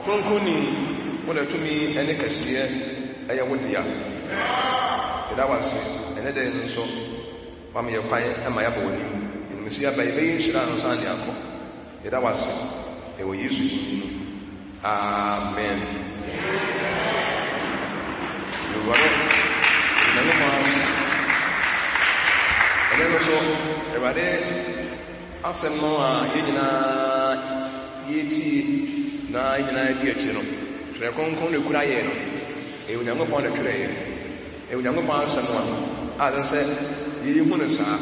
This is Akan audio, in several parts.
Kronkoni wona tumi ene kasiye eye wodia eda wase ene de nso mama ye kwan ema ya bawoni nimisi aba ye yin shira no san yakọ eda wase e wo Yesu amen yoro nanu mas ene no so e bade asem no a yina yeti na yina di achi no tre konkon ne kura ye no e Onyankopɔn na twerɛ ye e Onyankopɔn asɛm a da sɛ yi hu ne saa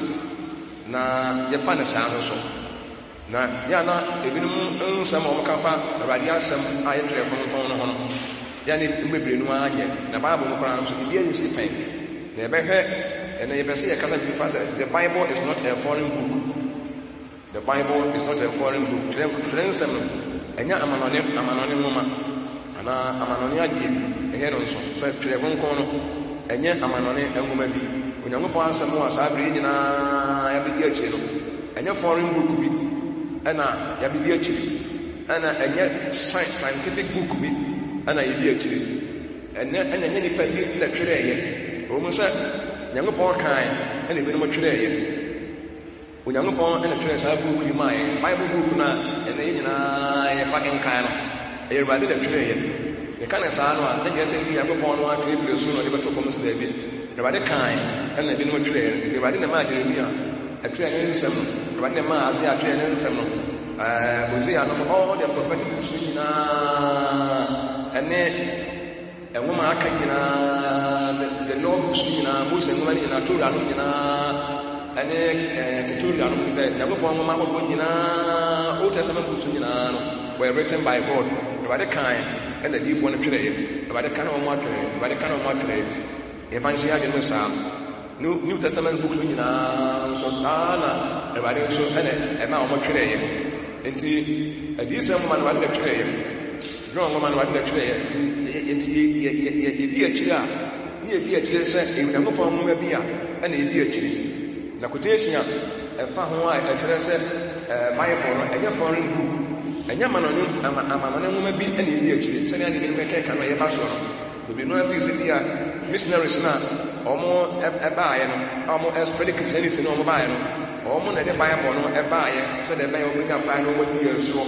na ye fa ne saa no so na ya na ebinom nsɛm a wɔka fa Awurade asɛm a ye twerɛ konkon no ho no ya ne mbebre no anye na Bible no kora nso bi anyi si pɛn na ɛbɛhwɛ ɛna ye pɛsɛ ye kasa bi fa sɛ the Bible is not a foreign book. The Bible is not a foreign book. Twerɛ nsɛm no enya amanone nwoma ana amanone agye ehe no nso sɛ twerɛ konkon no enye amanone nwoma bi Onyankopɔn asɛm wa saa bere nyinaa ya bidi akyi no enye foreign book bi ɛna ya bidi akyi ɛna enye scientific book bi ɛna ya bidi akyi ɛna nipa bi na twerɛ yɛ o mu sɛ Onyankopɔn kan ɛna ebi no twerɛ yɛ Onyankopɔn ɛna twerɛ saa book yi mae Bible book na ɛna nyinaa yɛ fucking kan no ɛyɛ Awurade da twerɛ yɛ ne kan saa no a ne gɛ sɛ yi Onyankopɔn no a ne firi so no de bɛtɔ kɔm so da bi Awurade kan ɛna bi no twerɛ yɛ nti Awurade na ma Jeremia ɛtwerɛ ne nsɛm no Awurade na ma ase atwerɛ ne nsɛm no Hosea no all the prophetic books nyinaa ɛne ɛnwoma aka nyinaa the law books nyinaa Mose nwoma nyinaa Torah no nyinaa ane Keturia no say Onyankopɔn nwoma akɔkɔ nyinaa Old Testament books nyinaa no were written by God. Awurade kan ɛna diifo no twerɛ yɛ Awurade kan wɔn atwerɛ Awurade kan wɔn atwerɛ evangelist agye no saa New Testament books nyinaa nso saa na Awurade nso ɛna ɛma wɔn twerɛ yɛ nti adisɛm ma no Awurade twerɛ yɛ John nwoma no Awurade twerɛ yɛ nti yɛdi akyire a ne yɛdi akyire sɛ Onyankopɔn nwoma bi a ɛna yɛdi akyire na quotation ɛfa ho a ɛkyerɛ sɛ Bible no ɛnyɛ foreign book ɛnyɛ amanone nwoma bi ɛna ɛdi akyire sɛnea ne bi mɛkɛka no yɛba so no bebi no afiri sɛ bi a missionaries na ɔmo ɛbaeɛ no ɔmo spread Christianity no ɔmo baeɛ no ɔmo na de Bible no ɛbaeɛ sɛ de ɛbɛyɛ ɔmo nya baeɛ no ɔmo di yɛn so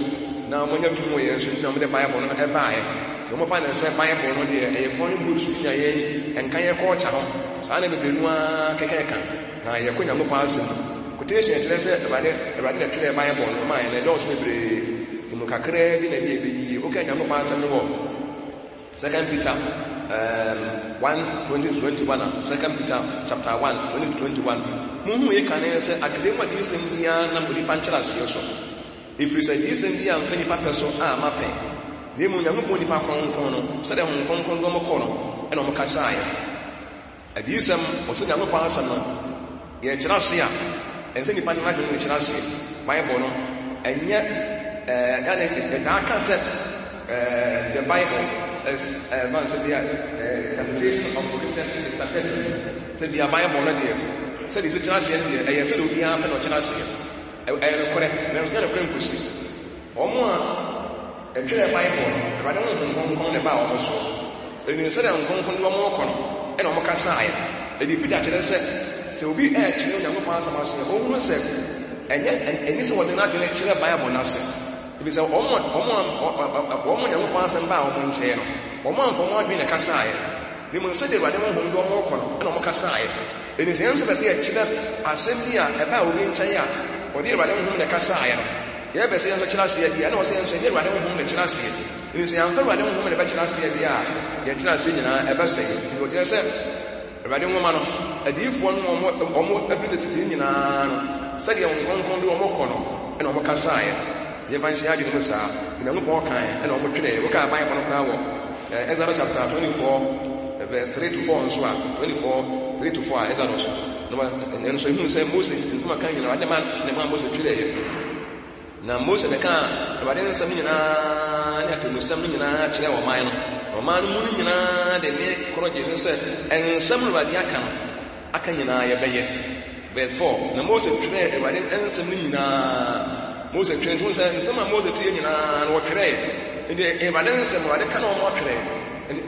na ɔmo nya tum wɔ yɛn so na ɔmo de Bible no ɛbaeɛ nti ɔmo fa ne sɛ Bible no deɛ ɛyɛ foreign book so nya yɛn ɛnka yɛ culture ho saa na bebi no a kɛkɛka na yɛkɔ Onyankopɔn asɛm quotation ɛkyerɛ sɛ Awurade na twerɛ Bible no ma yɛn na ɛdɔɔso bebree mu kakraa bi na bi ɛbɛyie woka Onyankopɔn asɛm no wɔ 2 Peter 1:20-21 2 Peter chapter 1:20-21 muhu yɛ ka ne sɛ akademia de sɛm biara nam onipa nkyerɛ aseɛ so ɛfiri sɛ de sɛm biara mfa nipa pɛ so a mapɛ na mu Onyankopɔn nipa kronkron no sɛdeɛ ho kronkron dɔm kɔ no ɛna ɔmo kasaeɛ adisɛm ɔsɛ Onyankopɔn asɛm no yɛkyerɛ ase a ɛnsɛ nipa no adwene no kyerɛ ase Bible no ɛnyɛ ɛne ɛtaa ka sɛ the Bible is man sɛ bia interpretation of Christianity is sɛ bia Bible no deɛ sɛ de sɛ kyerɛ aseɛ deɛ ɛyɛ sɛ de obiara pɛ na ɔkyerɛ aseɛ ɛyɛ nokorɛ nanso nyɛ nokorɛ nkosi ɔmo a ɛtwerɛ Bible no Awurade ho nkronkron ne ba a ɔmo so ɛni sɛ de nkronkron de ɔmo kɔ no ɛna ɔmo kasaeɛ ɛde bi da kyerɛ sɛ obi ɛkyerɛ Onyankopɔn asɛm ase ɔhunu sɛ ɛnyɛ sɛ wɔde n'adwene kyerɛ Bible n'ase ebi sɛ ɔmo Onyankopɔn asɛm ba a ɔmo nkyɛn no ɔmo amfa ɔmo adwene kasaeɛ ne mu sɛ de Awurade ho de ɔmo kɔ no ɛna ɔmo kasaeɛ ɛni sɛ yɛn nso bɛ sɛ yɛkyerɛ asɛm bi a ɛba a obi nkyɛn a ɔde Awurade ho de kasaeɛ no yɛbɛ sɛ yɛn nso kyerɛ aseɛ bi ɛna ɔsɛ yɛn nso yɛde Awurade ho de kyerɛ aseɛ ɛni sɛ yɛn nso Awurade ho de bɛkyerɛ aseɛ bi a yɛn kyerɛ aseɛ nyinaa ɛbɛsɛe nti wɔkyerɛ sɛ Awurade nwoma no adiifoɔ no ɔmo abitete nyinaa no sɛdeɛ nkronkron de ɔmo kɔ no ɛna ɔmo kasaeɛ yɛfa nhyɛ adwene mu saa Onyankopɔn kan ɛna ɔmo twerɛ woka Bible no koraa wɔ Exodus chapter 24 verse 3-4 nso a 24 3-4 a Exodus no nso ehunu sɛ Mose nsɛm aka nyinaa ne ma Mose twerɛ na Mose ne ka Awurade nsɛm nyinaa ne atemusɛm nyinaa kyerɛ ɔman no ɔman no mu no nyinaa de ne korɔgye no sɛ ɛnsɛm Awurade aka nyinaa yɛbɛyɛ verse 4 na Mose twerɛ Awurade nsɛm no nyinaa Mose twerɛ nso sɛ nsɛm a Mose tie nyinaa no wɔtwerɛ the evidence and what they cannot watch it.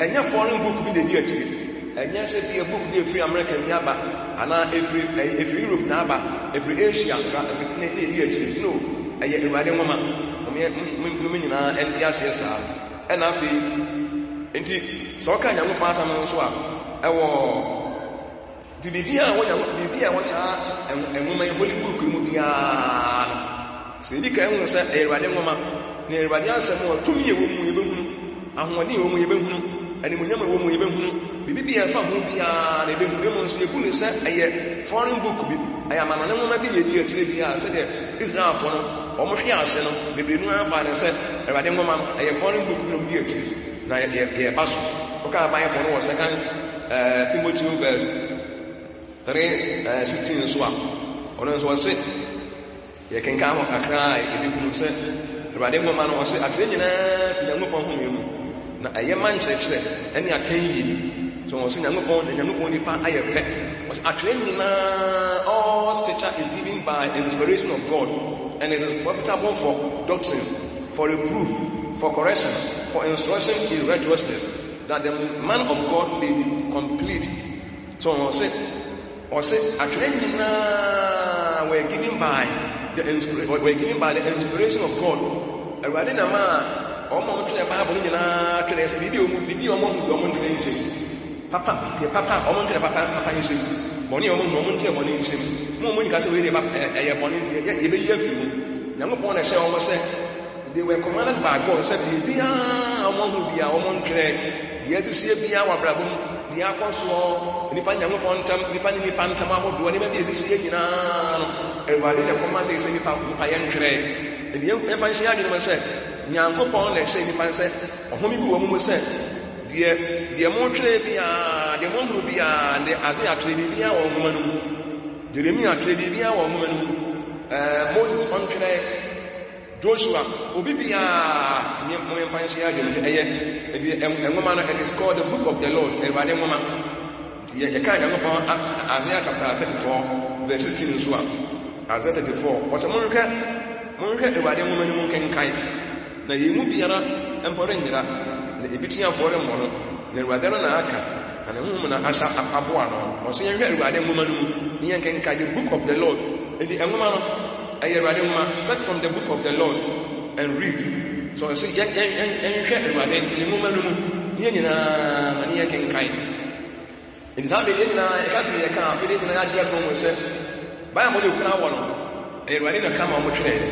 And your foreign book be the dear to you. And yes, it's a book be free American Yaba, and every Europe Naba, every Asia, no, I yet a wedding woman, women and TSS, and I feel indeed so kind of pass on swap. I war. The Bibia was a woman holy book in Mubia. So you can say a wedding woman near Radiasa more to me a woman, and one new woman, and when you're a woman, Bibia from Mubia, they bring women say, who said a foreign book. I am an woman, be a trivia, said Israel for almost Yasen, the Binu and said a wedding woman, a foreign book no beauty. Now, a pass. Okay, I buy a phone or second Timothy verse. 16 so on so say ye can come akra e bi say Awurade mo man wo say akra nyina Nyankopɔn ho yemu na aye man kyerɛkyerɛ ɛne atanyi so wo say Nyankopɔn nipa aye pɛ wo say akra nyina all scripture is given by inspiration of God and it is profitable for doctrine, for reproof, for correction, for instruction in righteousness, that the man of God may be complete. So wo say actually we're given by the inspiration of God. And rather than almost the Bible in the video Papa, almost the Papa is money almost money is him. More money can say a money young upon a shell almost said they were commanded by God, said, be among be our trade, the SC be our brabum. The apostle, the Panyamontam, the Panipantama, do any business in everybody, the command is any Payan trade. And the young Evangelist said, Yanko Pond, they say, if I said, or whom you woman said, the Montre, the Monrubia, the Azia Tribia or woman, the Remia Tribia or woman, Moses Fontre. Joshua, Obibia, a woman, and it's called the Book of the Lord, and by the woman, the kind of Isaiah chapter 34, verse 16 as well. Isaiah 34 was a monarch, and by the woman who can kind. Now you move the other and for the Ibitia for them, then rather than Aka, and a woman Asha Abuano, or saying by the woman who can kind the Book of the Lord, and the woman. I set from the book of the Lord and read. So I say, and the woman who can kind. It is hardly in a castle, a car, we didn't have home, said, by a model flower, a running a come on trade.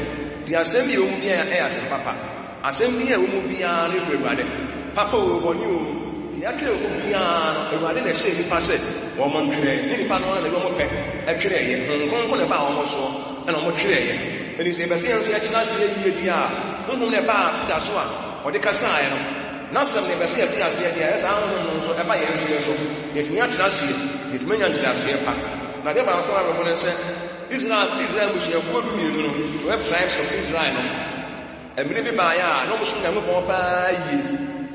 The assembly will be an ass and papa. Assembly will be a little brother. Papa will you. The actual will be a running a shady passage, or Montreal, any panel of the Roman pet, actually, Hong about almost. And I'm not sure. And he said, but see, actually, who never that's one, or the Casai. Not some never see a Pias, yes, I don't know, so if I answer so, if you actually see it, many answers here. Now, there are one said, Israel was your good, to have tribes of Israel. And maybe by no sooner than Papa,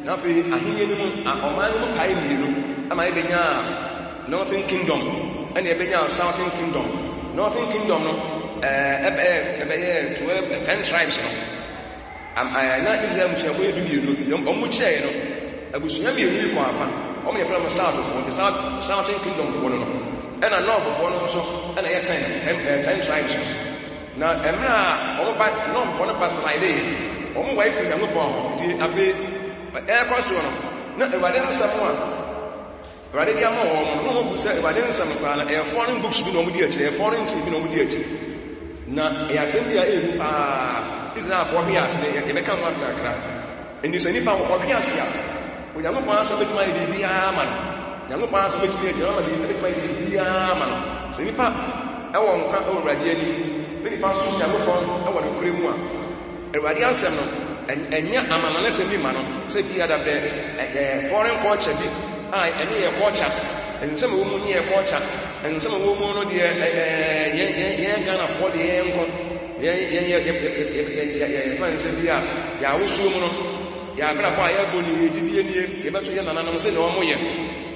nothing, I hear you, a man kind, am I being Northern Kingdom, and a Southern Kingdom, Northern Kingdom. 10 tribes. I not Israel shall we do you almost say, I was never really qualified. Only from the south of the southern kingdom for them. And I know for one also, and I had 10 tribes. Now, Emma, all back, no, for the past my day, all way from the Mupon, air cross to one. Not if I didn't someone. Rather, no one say if I didn't some foreign books be no dear, foreign TV no dear. Na ya sentia Israel for years they become one crack. And you say if I want years here, we are not pass with my man. You are not pass with me, you are not man. So if I won't cut already any, very fast to Yamupon, I want to cream one. A radiation and yet I'm a lesson man, say the other day, foreign culture, and near culture, and some woman near culture. And some women can't afford the air. Yeah, also, yeah, but I have been able to get an say no more.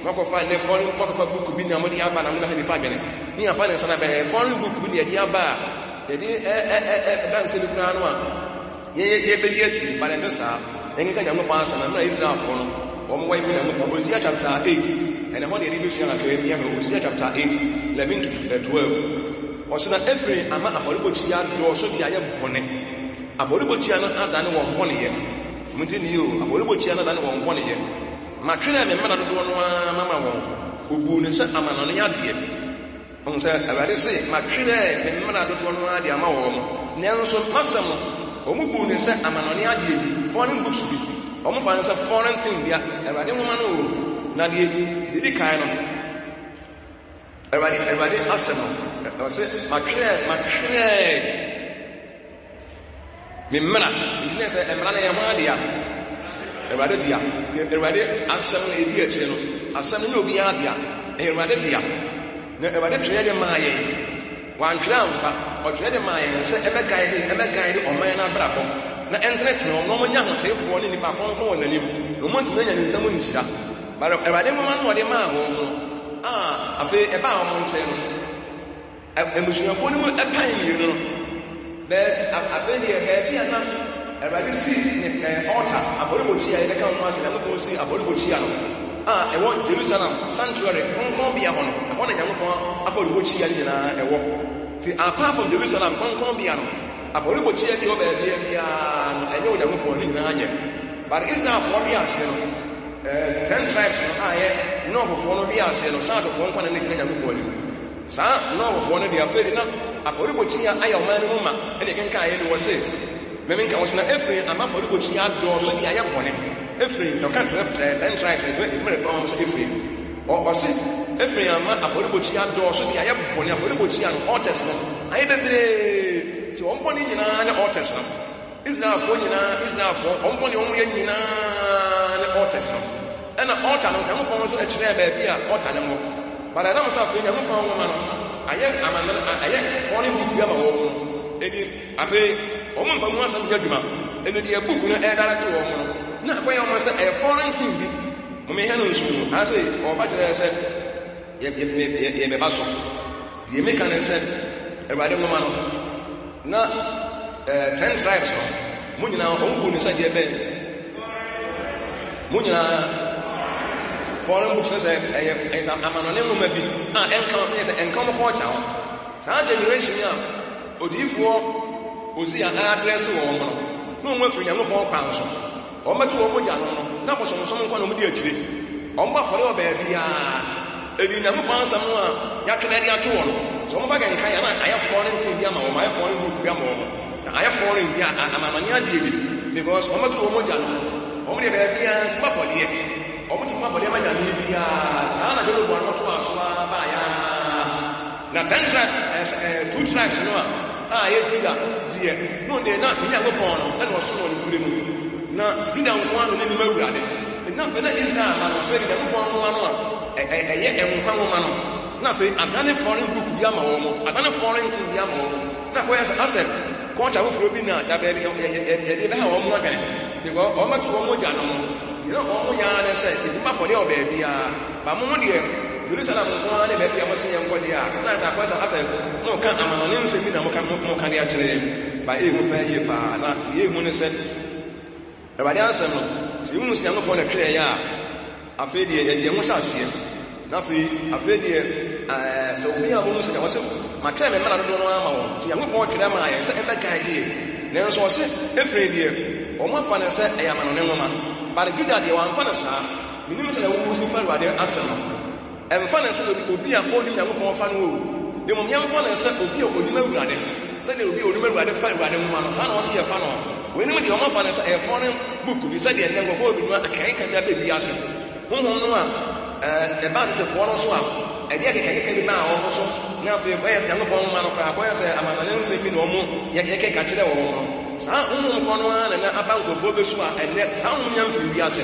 Marco find the foreign book of a book to be no money about another department. Near finance and a foreign book to be a diaba. The dance in the crown one. Yea, but the ɛnka Nyankopɔn asɛm na Israelfoɔ no wɔn wife na Hosea chapter 8 and what they did was Hosea chapter 8 11 to 12 ɔsena Ephraim ama afɔrebɔkyia dɔɔso de ayɛ bɔne afɔrebɔkyia no adane wɔn bɔneyɛ mugye ne yo afɔrebɔkyia no adane wɔn bɔneyɛ matwene me mmara dodoɔ no mama wɔn obu ne sɛ amanɔne adeɛ ɔmo sɛ Awurade se matwene me mmara dodoɔ no ade ama wɔn nanso masɛm no ɔmo bu ne sɛ amanɔne adeɛ bi foreign books bi ɔmo fa ne sɛ foreign thing bia Awurade nwoma no o na deɛ didi kan no Awurade asɛm no ɔsɛ matwene me mmara nti ne sɛ mmara no yɛ ho adeɛ a Awurade dia Awurade asɛm no edi akyire no asɛm no obi adeɛ a Awurade dia na Awurade twɛ de maa yɛ wantwerɛ amfa ɔtwerɛ de maa yɛ sɛ ɛbɛgae de ɔman no abrabɔ na ɛntenetene ɔmo nya ahoteefoɔ ne nipa kɔnkɔn wɔ n'anim na ɔmo ntumi anya ne nsɛm nkyira bare Awurade nwoma no ɔde maa wɔn no afei ɛbaa ɔmo nkyɛn no emusuafoɔ no mu ɛpan mmienu no afei deɛ baabi a na Awurade si altar afɔrebɔkyia yɛbɛka ho ase na Nyankopɔn si afɔrebɔkyia no ɛwɔ Jerusalem sanctuary kronkronbea hɔ no ɛhɔ na Nyankopɔn afɔrebɔkyia no nyinaa ɛwɔ nti apart from Jerusalem kronkronbea no afɔrebɔkyia deɛ ɔbaa biara no ɛnyɛ wɔ Nyankopɔn no nyinaa nyɛ but Israelfoɔ bi ase no 10 tribes no ayɛ nɔɔfofoɔ no bi ase no saa adofoɔ nkwa na ne gyina Nyankopɔn no saa nɔɔfofoɔ no deɛ afei de na afɔrebɔkyia ayɛ ɔman no mu ma ɛne kenka ayɛ de wɔ se memenka wɔ sena Ephraim ama afɔrebɔkyia dɔɔso de ayɛ bɔne Ephraim ɔka to 10 tribes ɛdumere fa wɔn sɛ Ephraim ɔse Ephraim ama afɔrebɔkyia dɔɔso de ayɛ bɔne afɔrebɔkyia no altars no ayɛ bebree nti wɔn bɔne nyinaa ne altars no Israelfoɔ wɔn bɔne wɔn yɛ nyinaa ne altars no ɛna altar no Nyankopɔn nso akyerɛ baabi a altar no wɔ but ɛnam sɛ afei Nyankopɔn nwoma no ayɛ foreign book bi ama wɔn ɛdi afei wɔn mfa mu asɛm yɛ adwuma ɛno deɛ book no ɛdara te wɔn no na akɔyɛ wɔn sɛ ɛyɛ foreign thing bi wɔn yɛ no nso ase ɔba kyerɛ sɛ yɛbɛba so deɛ meka ne sɛ Awurade nwoma no na 10 tribes no mo nyinaa wɔn bu ne sɛ deɛ bɛn mo nyinaa foreign books sɛ ɛyɛ amanɔne nwoma bi ɛnka wɔn kɔɔkya hɔ saa generation a odiyifoɔ osi a adresse wɔn no na wɔn afiri Nyankopɔn kwan so wɔn bɛto wɔn mogya no na bɔsɔmsɔm nkwa na wɔn di akyire wɔn bɔ afɔre wɔ baabi a ɛdi Nyankopɔn asɛm no a yɛatwerɛ de ato wɔn so wɔn ba ganka yɛ na ayɛ foreign thing bi ama wɔn ayɛ foreign book bi ama wɔn na ayɛ foreign bi a amanɔne adeɛ bi because wɔn bɛto wɔn mogya no wɔn de baabi a tuma afɔdeɛ wɔn tuma afɔdeɛ ma nyame bi a saa na dwere bɔ no to aso a baayɛ na 10 tribes 2 tribes no a yɛ Juda deɛ no de na Nyankopɔn no ɛna ɔso wɔ ne kure mu na Juda nko ano ne nim Awurade na afei na Israel ma no afei de Nyankopɔn no ano a ɛyɛ nkwa nwoma no na afei adane foreign book bi ama wɔn adane foreign thing bi ama wɔn na kɔyɛ sɛ asɛ kɔɔkya foforɔ bi na da baabi yɛde bɛha wɔn mo adwane because wɔn bɛto wɔn mogya no nti na wɔn yaa ne sɛ ɛdima afɔdeɛ wɔ baabi a ba mo mo deɛ Jerusalem nko ara ne baabi a wɔsɛ yɛn nkɔ deɛ a na sɛ akɔyɛ sɛ asɛ na ɔka amanɔne nsɛm bi na moka de akyerɛ ba ɛmu pɛ yie paa na yɛmu ne sɛ Awurade asɛm no sɛ ɛmu sɛ Nyankopɔn na twerɛ yɛ a afei deɛ yɛde ho hyɛ aseɛ na afei deɛ sɛ obi a wɔmu sɛ ka wɔsɛ matwerɛ me mmara dodoɔ no ama wɔn nti Nyankopɔn twerɛ ma yɛ sɛ ɛbɛkae deɛ nanso ɔsɛ Ephraim deɛ wɔn afa ne sɛ ɛyɛ amanɔne nwoma bare Juda deɛ wɔamfa ne saa menim sɛ na wɔwu si fa Awurade asɛm no ɛmfa ne sɛ obi a ɔnim Nyankopɔn fa no wɔ de mo yɛmfa ne sɛ obi a onim Awurade sɛdeɛ obi a onim Awurade fa Awurade nwoma no saa na ɔsɛ yɛfa no wɔnim deɛ ɔmafa ne sɛ ɛyɛ foreign book bi sɛdeɛ nnɛ nkɔfoɔ bi no akanka bi abɛbi ase honhom no a ɛba tetefoɔ no so a ɛdeɛ kekakeka bi baa wɔn so na afei bɛyɛ sɛ Nyankopɔn nwoma no koraa bɛyɛ sɛ amanɔne nsɛm bi na ɔmo yɛkeka kyerɛ wɔn no saa honhom kɔ no ara na aba nkɔfoɔ bɛsu a ɛnnɛ saa honhom yɛ mfiri bi ase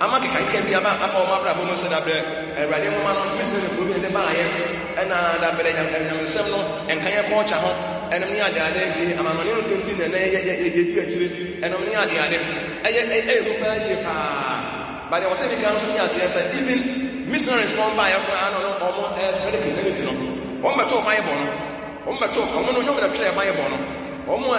ama kekakeka bi aba ɔmo abrabɔ mu sɛ dabrɛ Awurade nwoma no misirifoɔ bi ne baayɛ ɛna dabrɛ nyamesɛm no ɛnka yɛ kɔɔkya ho ɛnam ne adeade nti amanɔne nsɛm bi na yɛdi akyire ɛnam ne adeade ɛyɛ nipa yie paa but wɔsɛ bi kan so te aseɛ sɛ even missionaries wɔn baayɛ koraa no ɔmo spread Christianity no wɔn bɛtɔ Bible no wɔn bɛtɔ ɔmo no nyɔm na twerɛ Bible no Omo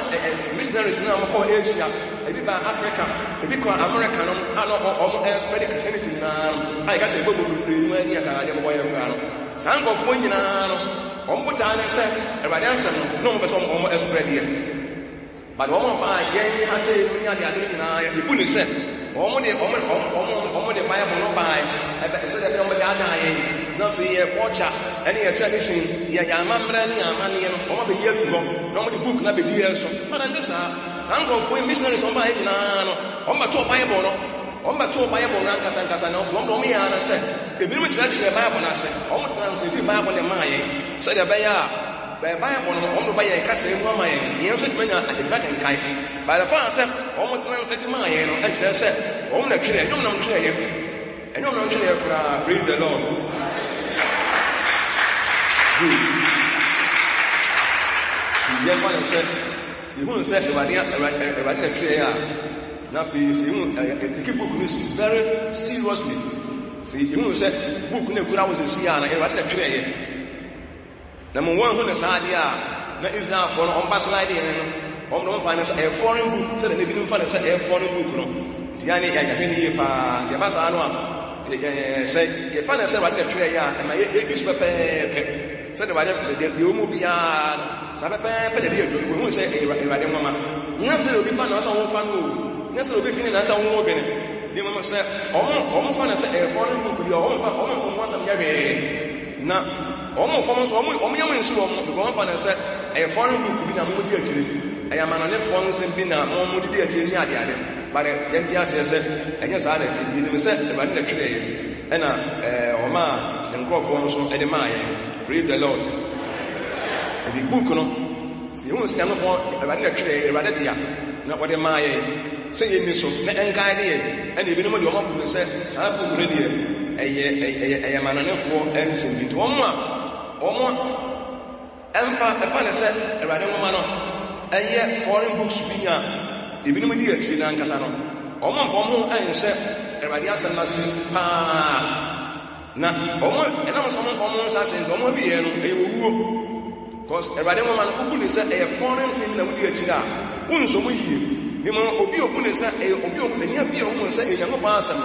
missionaries na mo ko Asia, ebi ba Africa, ebi ko America no ano omo spread Christianity na ai ka se gbogbo mu ani aka de mo boye ko ano. San ko fo nyina no, omo ta na se Ewurade ansem no mo be so omo spread here. But omo fa yen ha se no nya de ade na ibu ni se omo de Bible no buy e se de omo de ada yen na free culture any tradition ya amamra ni amane no omo be here fi go no the book na be here so but this some go for missionaries on Bible na no omo to Bible no omo to Bible na kasa no omo ya na say e bi no church Bible na say omo translate Bible le ma yen say the Bible no omo ba yen kasa emu ma yen yen so tmanya ade back and kai by the far say omo translate ma yen no e kire say omo na twere omo na twere yen enyo na twere yen kura. Praise the Lord. Yẹn wọ́n yẹn sẹ́, sì hún sẹ́ Ewurade na twere ya, na fi sì hún take book ni very seriously. Sì hún sẹ́ book na kura wo si ya na Ewurade na twere yẹ. Na mo wọ́n hún na saa de a na Israel for no on pass slide yẹn no, on no find us a foreign book, so the people find us a foreign book no. Diani ya ya ni pa, ya ba sa no a say ye find us Ewurade na twere ya, e ma ye isu pepe. So the Bible the omo bia sabe pe de dia we hu say Ewurade mama nya say obi fa na so won fa no nya say obi fini na say won obene de mama say omo fa na say e foreign book dia omo sam ya be na omo fa so omo ya nsu omo because fa na say e foreign book bi na mo di akire e ya mana ne foreign sim na mo di akire ni ade but yen ti ase say enye sa na ti ni say Ewurade na twere ye e na oma nkrofo nso e de ma ye. Praise the Lord. The book no, si you see no for Ewurade na twere Ewurade dia na wo de ma ye say ye ni so na enkai de ye and ebi no mo de o ma bu say sa book no de eye mananefo ensin bi to omo emfa na say Ewurade mo ma no eye foreign books bi nya ebi no mo di akyi na nkasa no omo mfo mo ense Ewurade asem na se pa na omo ena mo so mo sa se omo bi ye no e wo cause Ewurade mo ma no ku ni say e foreign thing na mo di akyi da unso mo yie ni mo obi obu ni say e obi obu ni abi o mo say e nyango pa asem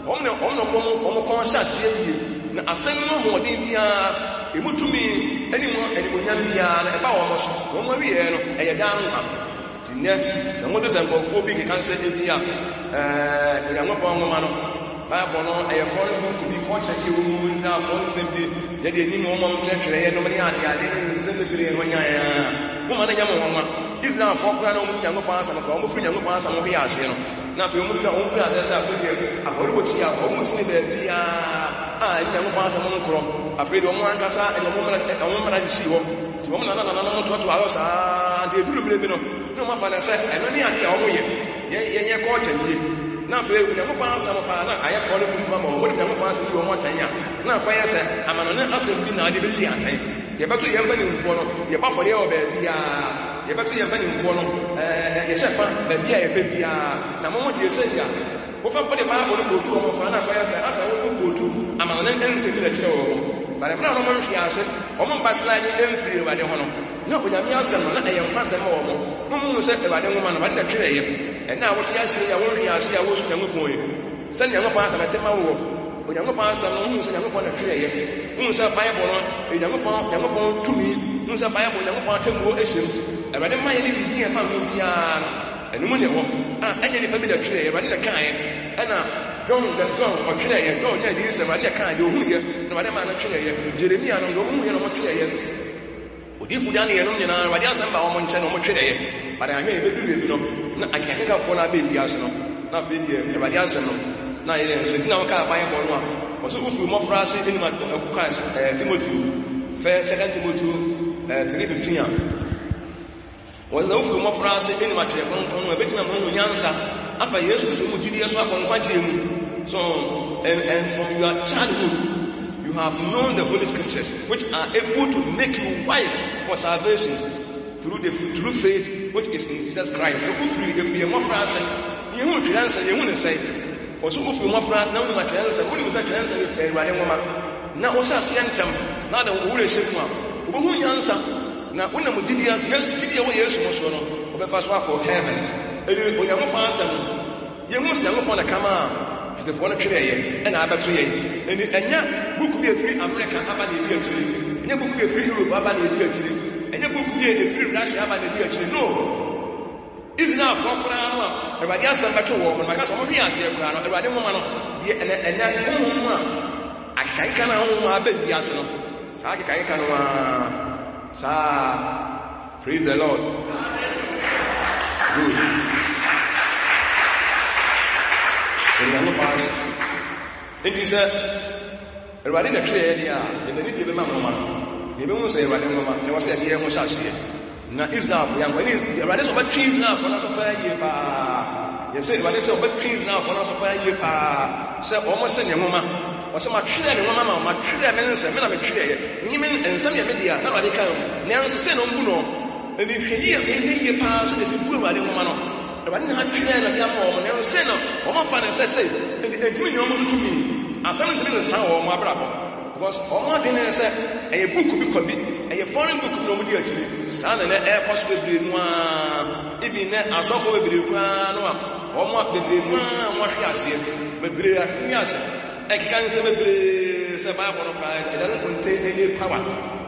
omo kon sha se yie na asem no mo di bia emutumi enimo nyam bia na e ba wo mo so omo wi ye no e ye dan ha tinne se mo de se nkofo bi kan se e bia nyango pa mo ma no Bible no e foreign book bi ko check wo na ko sembi ye de ni mo mo twetwere ye no me ade se se bire no nya ya mo ma na nya mo ma Israel for kura no mo nya ngo pa asa no mo firi nya ngo pa asa mo hwe ase no na fe mo firi ase sa ko ye afori bo ti ya o mo sini be bia nya ngo pa asa mo nkro afiri do mo ankasa e mo mara si wo ti mo na mo to ayo sa de duru bire bi no mo fa na se e no ni ade a o mo ye ko check na fe we mo pa asa mo pa na aye for no mama o de mo pa asa ni o mo tan ya na kwa ye se amano ne asa bi na ade bi li atan ye beto ye mfa ni mfo no ye ba for ye o ba bia ye beto ye mfa ni mfo no ye se fa ba bia ye fa bia na mo de se ya wo fa for de ba ko ko tu o mo pa na kwa ye se asa wo ko tu amano ne ense bi na kire o bare na mo hwi ase o mo ba slide emfiri ba de ho no na onyame asem na eye mfa asem o mo se Ewurade ngoma na ba de twere ye na wo ti ase ya wo hwi ase ya wo su nyango ko ye se nyango pa asa na tema wo onyango pa asa no hu se nyango pa na twere ye hu se Bible no nyango pa tumi hu se Bible nyango pa temu ehim Ewurade ma ye ni bi fa mo bia enum ne ho anya ni fa bi da twere ye Ewurade da kan ye na John o twere ye John nya di se Ewurade kan ye o hu ye na Ewurade ma na twere ye Jeremia no o hu ye no mo twere ye odifu dan ye no nyina Ewurade asem ba o mo nche no mo twere ye bare ahwe e bedu le bi no na akeka fo na be biase no na fe die Ewurade asem no na ye se dina ka Bible no a wo so ufu mo frase eni ma ku kan Timothy first 2 Timothy 3:15 ya wo so ufu mo frase eni ma twere kon no betima mo nyansa afa Yesu so mo gidi yeso akon kwaje mu so and from your childhood you have known the holy scriptures which are able to make you wise for salvation through faith which is in Jesus Christ. So if you are more France, you won't answer, you won't say. Or so if you are more France, now you might answer. What is that answer if they are running woman? Now, also, Sian Cham, not a woolly ship one. Who answer? na wona mu gidi as Yesu gidi wo Yesu mo so no obefa so akọ heaven eli Onyankopɔn asɛm yɛhu sɛ Nyankopɔn na kama tetefoɔ no twerɛ yɛ ɛna abɛto yɛ ɛni ɛnya buku bi efiri America aba na ebi akyiri ɛnya buku bi efiri Europe aba na ebi akyiri ɛnya buku bi efiri Russia aba na ebi akyiri no Israel for koraa no a Awurade asɛm bɛto wɔ mo maka sɛ ɔmo hwe ase koraa no Awurade moma no deɛ ɛnɛ honhom a akekaika na honhom a aba bi ase no saa akekaika no a saa praise the Lord good Onyankopɔn ase nti sɛ Awurade na twerɛ yɛ deɛ a yɛdani deɛ bɛma nwoma no yɛbɛhu sɛ Awurade nwoma na wɔ sɛ ɛdeɛ ho hyɛ aseɛ na Israel for young when Awurade sɛ ɔbɛtwe Israel for na so paa yie paa yɛsɛ Awurade sɛ ɔbɛtwe Israel for na so paa yie paa sɛ ɔmo sɛ ne nwoma ɔsɛ matwerɛ ne nwoma ma matwerɛ me nsɛm me na metwerɛ yɛ nyime nsɛm yɛ me deɛ na Awurade ka nanso sɛ no mbu no ɛni hwɛ yie paa sɛ ɛsɛ bu Awurade nwoma no Awurade na atwerɛ na de ama ɔmo nanso sɛ no ɔmo fa ne sɛ ɛntimi nyɛ ɔmo so tumi asɛm ntimi ne san wɔ ɔmo abrabɔ because ɔmo adwene ne sɛ ɛyɛ book bi kɔ bi ɛyɛ foreign book na ɔmo di akyiri saa na ɛkɔ so bebree no a ebi nɛ asɔfo bebree koraa no a ɔmo bebree no a ɔmo ahwe aseɛ bebree ahwe ase ɛkeka nsɛ bebree sɛ Bible no koraa ɛdane contain any power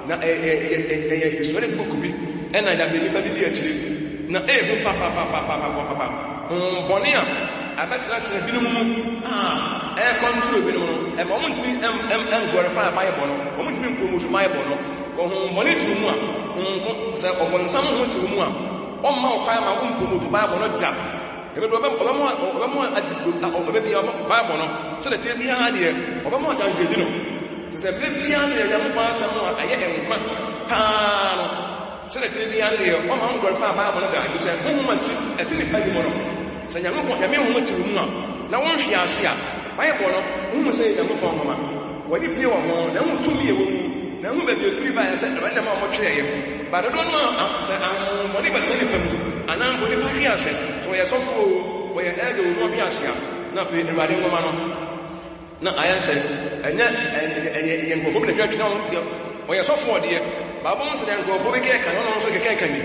na ɛyɛ historic book bi ɛna ɛda nipa bi di akyiri na ɛyɛ papapapapapapa bɔne a abɛtenatena binom mu ɛyɛ kɔntro binom no ɛma ɔmo ntumi ɛnglorify Bible no ɔmo ntumi mpromote Bible no ɔhombɔne tiri mu a sɛ ɔbɔnsam ho tiri mu a ɔmma ɔkwan ma ɔmpromote Bible no da ɛbɛbi Bible no sɛdeɛ tie biara deɛ ɔbɛma ɔdangedi no sɛ bere biara deɛ Nyankopɔn asɛm a ɛyɛ nkwa paa no sɛdeɛ tie biara deɛ ɔma ɔnglorify Bible no da ebi sɛ honhom ati ɛte nipa bi mu no sɛ Nyankopɔn Nyame honhom tiri mu a na wɔnhwe ase a Bible no honhom sɛ Nyankopɔn nhoma wɔde bie wɔ ho na ho tumi yɛ wɔ mu na ho baabi efiri ba yɛ sɛ Awurade ma ɔmo twerɛ yɛ ba dodo no sɛ ahombɔne bɛtɛ nipa mu anaa mbɔ nipa hwe ase sɛ wɔyɛ sɔfo wɔyɛ ɛde wɔn ɔbi ase a na afei Awurade nwoma no na ayɛ sɛ ɛnyɛ nkurɔfoɔ bi na twɛtwɛ ho deɛ ɔyɛ sɔfo ɔdeɛ baabɔ mo sɛ deɛ nkurɔfoɔ bi kɛɛka no ɔno nso kɛkɛɛka ni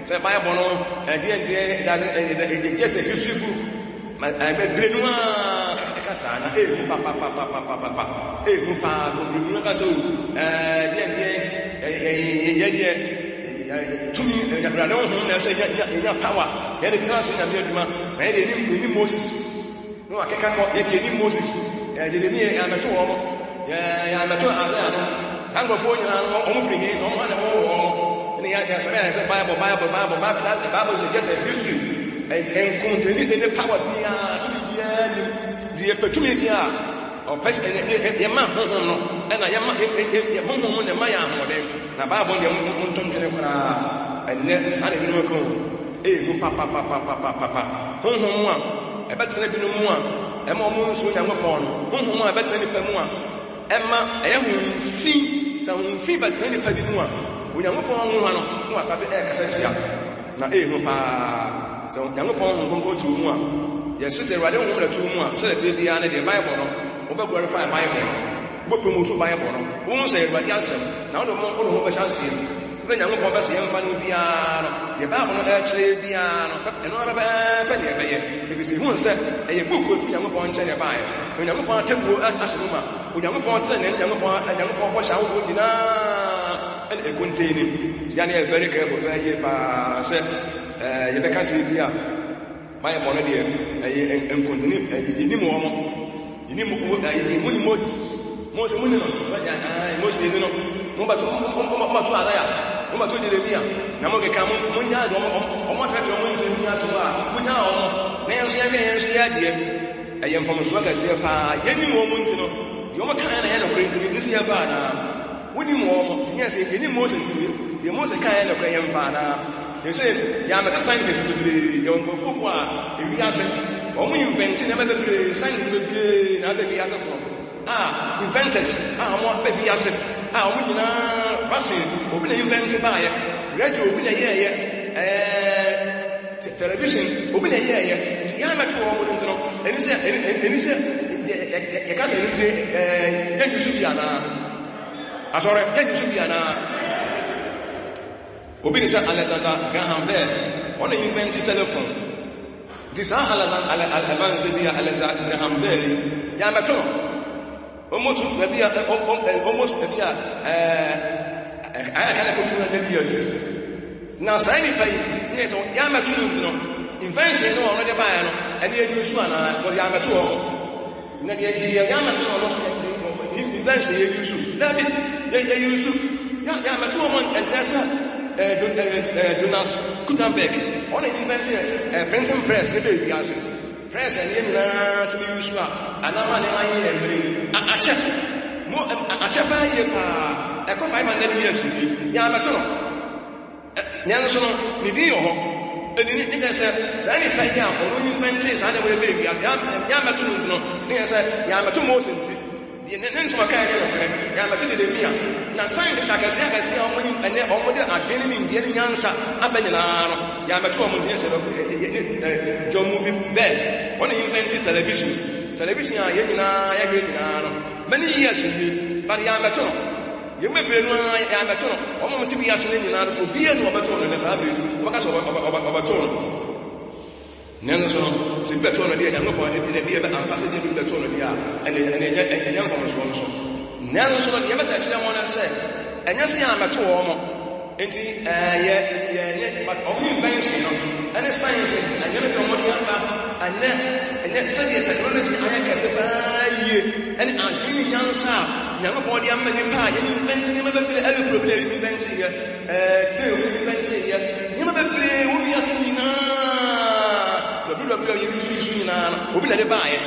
sɛ Bible no ɛdeɛ sɛ history book bɛbrɛ no a ɛka saa na ɛhu papapapapapa ɛhu paa bɛbrɛ no ka sɛ yɛdeɛ tumi Awurade honhom na sɛ yɛnya power yɛde tena ase Nyame adwuma na yɛde ɛnim Moses na wakeka kɔ yɛde ɛnim Moses yɛde ni yɛamɛto wɔ mo yɛamɛto Isaiah no saa nkurɔfoɔ nyinaa no ɔmo firi he ɔmo ana ɔmo wɔ ɔmo ne yɛsɔrɔ yɛn sɛ Bible is just a history nkontani ɛne power biara tumi biara nim deɛ yɛpɛtumi deɛ a ɔpɛ yɛma honhom no ɛna yɛma honhom no ɛma yɛ ahoɔden na Bible deɛ montɔntwene koraa ɛnɛ saa ne binom ɛka ɛhu papapapapapa honhom a ɛbɛtena binom mu a ɛma ɔmo nsuo Nyankopɔn no honhom a ɛbɛtena nipa mu a ɛma ɛyɛ homfi sɛ homfi bɛtena nipa bi mu a Onyankopɔn nwoma no na wasate ɛkasa hyia na ɛhu paa sɛ Nyankopɔn honhom tu mu a yɛsɛ sɛ Awurade honhom na tu mu a sɛ ɛte biara ne deɛ Bible no wobɛglorify Bible no wobɛpromote Bible no wohu sɛ Awurade asɛm na wode ho bɛhyɛ aseɛ sɛ Nyankopɔn bɛsɛ yɛmfa no biara no deɛ Bible no ɛkyerɛ biara no ɛno bɛbɛɛpɛ ne ɛbɛyɛ ɛfiri sɛ ɛhu sɛ ɛyɛ book ɛfiri Nyankopɔn nkyɛn ɛbaeɛ Onyankopɔn atammuo ahyɛ no ma Onyankopɔn tene ne Nyankopɔn bɔhyɛ ahodoɔ nyinaa ɛne ɛkontani yɛne yɛ very careful bɛyɛ paa sɛ yɛbɛka sɛ bi a mayɛ bɔ no deɛ ɛyɛ nkontani yɛnim wɔ mo yɛnim Moses muni no Moses yɛni no mobɛto Isaiah mobɛto Jeremia na mogeka monya ade ɔmo atwɛtwɛ ɔmo nsɛnsi ato hɔ a monya ɔmo na yɛnso yɛhwɛ yɛnso yɛ adeɛ ɛyɛ mfomsoɔ kɛseɛ paa yɛnim wɔ mo nti no deɛ ɔmo kaeɛ na yɛ nokorɛ nti ne sɛ yɛfa anaa wonim wɔ mo tinyɛ sɛ yɛnim Moses deɛ Moses kaeɛ nokorɛ yɛmfa anaa yɛsɛ yɛamɛte scientist bebree yɛwɔ nkurɔfoɔ po a ɛwi ase ɔmo inventi nneɛma bebree scientist bebree na abɛwi ase foɔ inventors ɔmo abɛwi ase ɔmo nyinaa vaccine obi na inventi baayɛ radio obi na yɛɛyɛ television obi na yɛɛyɛ yɛamɛte wɔ mo no nti no ɛni sɛ yɛka sɛ ɛni sɛ yɛnyi so bi anaa asɔre yɛnyi so bi anaa Obi say Alexander Graham Bell on the invented telephone. This Alexander says here Alexander Graham Bell. Yamato. Almost maybe I had a 200 years. Now sign it by Yamato invention no already by and the use one for Yamato. Yamato invention you use. That they use Yamato and Tessa Jonas Gutenberg on the invention printing press, the baby asses. Press and to be used and I'm a check. More a check by a 500 years. Yamato Yanson, Nidio, and in it says, Sani Paya, or inventions, and will be as Yamato, Yamato Moses. The Nens Macay, Yamato de Mia. Now, scientists like I say, and they're already beginning the answer. Abenano, Yamato Moses, John Movie Bell, one invented television. Television, many years, but Yamato. You may be Yamato, almost to be as an Indian, will be a Nobaton as I do, because of Obaton. Nelson, Simpeton, and no point in the beer ambassador to the Tonia, and a young woman's one. Nelson, you must actually want to say, and yes, Yamato, but only invention, and the sciences, and you know what you have, and then study technology, and I'm doing young sound. Never body I'm inventing, never play every problem inventing here, inventing here, never play who we are saying the blue you use will be let it buy it.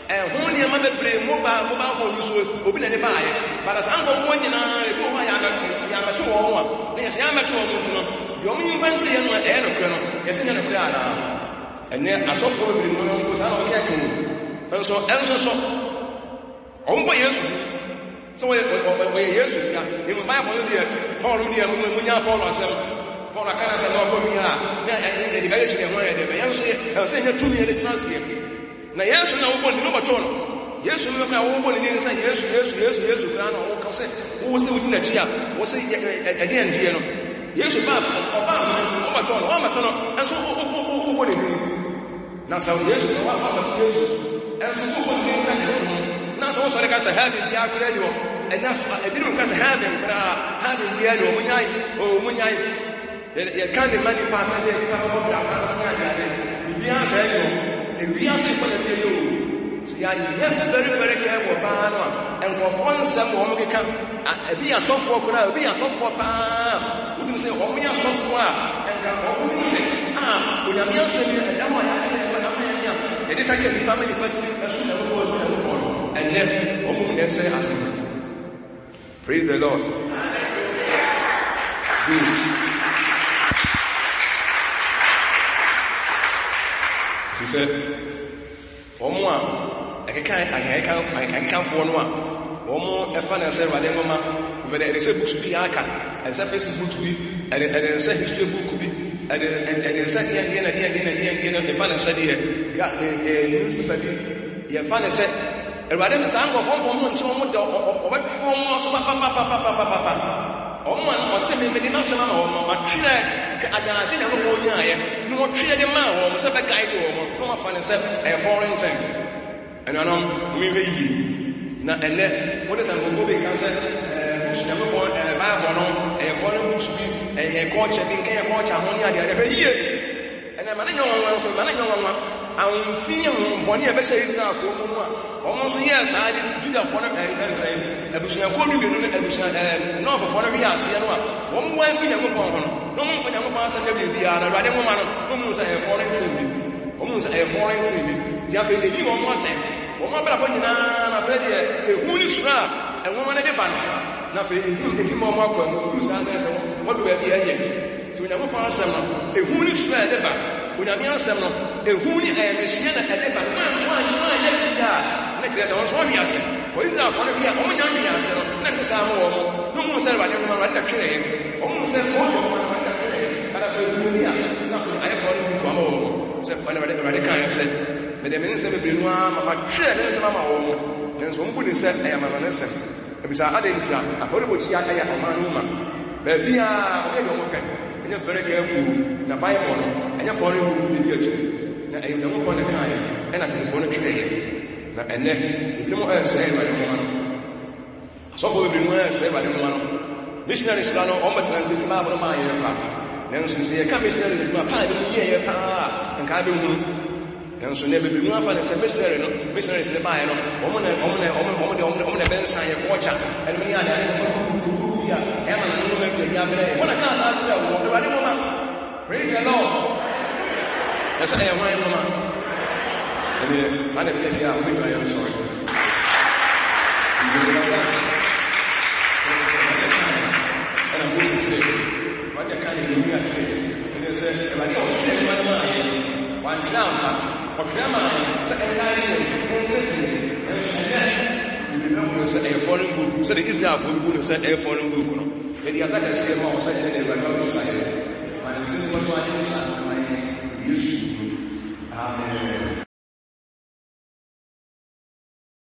And only a mother play mobile phone use will be let it buy it. But as I'm going in, Yamato, there's Yamato, the only invention and colonel, yes, in a and then I saw for the and so on by years. So we years in the Bible, Paul, Paul ourselves. Paul, I can't say no, the village and where they are saying 2 years last year. Now, yes, no one, no at all. Yes, we have a woman in inside, yes, who was within the chair, was again, yes, and so who would it be? Now, so yes, and so who would now, so like I said, having the radio, and that's I didn't having the radio, when I can't manifest as if we are saying for the radio. See, I have very, very careful, and for one some woman can be a software, be a software, we can say, oh, we are software, and we are it is actually family and then say praise the Lord. He said, I can't for one. One fan and said, but they say books to be aka, and some Facebook to be, and then say history book to be, and then said again, the fan and said here, got the fan and said, and rather than sang of one so much or what or semi medicinal or Matrina, I didn't know no treat the man or a guide or no fan and said a foreign time. And I know me, and then what is a movie can say, never born a foreign a coach, a coach, every year. And I'm I'm feeling one year, but say it now for almost yes, I did that one and say, I was not for one of years. One way we never go on. No one for young pass and every year, a riding woman, almost a foreign TV. Almost a foreign TV. You have to live on one time. One more point, a woolly strap, and woman at the banner. Nothing is taking more welcome. What do we have here? So we never pass a woolly strap at the back. We have young seven, a woolly and a shed at the back. Next day, I was 1 year. What is that? One of your own young years. Next time, no more said about everyone right there. Almost said, but I feel nothing. I have one more. Said, whenever the kind said, but the minister will be one of my children. There's one who said, I am a lesson. If it's a hard infant, I thought it would see I am a man. Baby, I get very careful na Bible and your foreign will be good. Now, you don't want to kind and I can phone a trade. And then, if you want to say, I don't want so for the one say, I don't want missionaries can almost translate Bible my year. Then, since they come missionaries in my pie, year, and can't be and so never be one for the missionaries in the Bible, woman and Ben sign watch and we are what I can't ask you, what woman. Praise the Lord. That's a white woman. And then I take you out with my own sorry. And I'm going to say, what you can't do and they said, if I don't take my mind, one clown, or grandma, second time, and you know, say a foreign book, so it is now good to say a foreign book. And the other say, oh, such a never go inside. My sister was my used to do. Amen.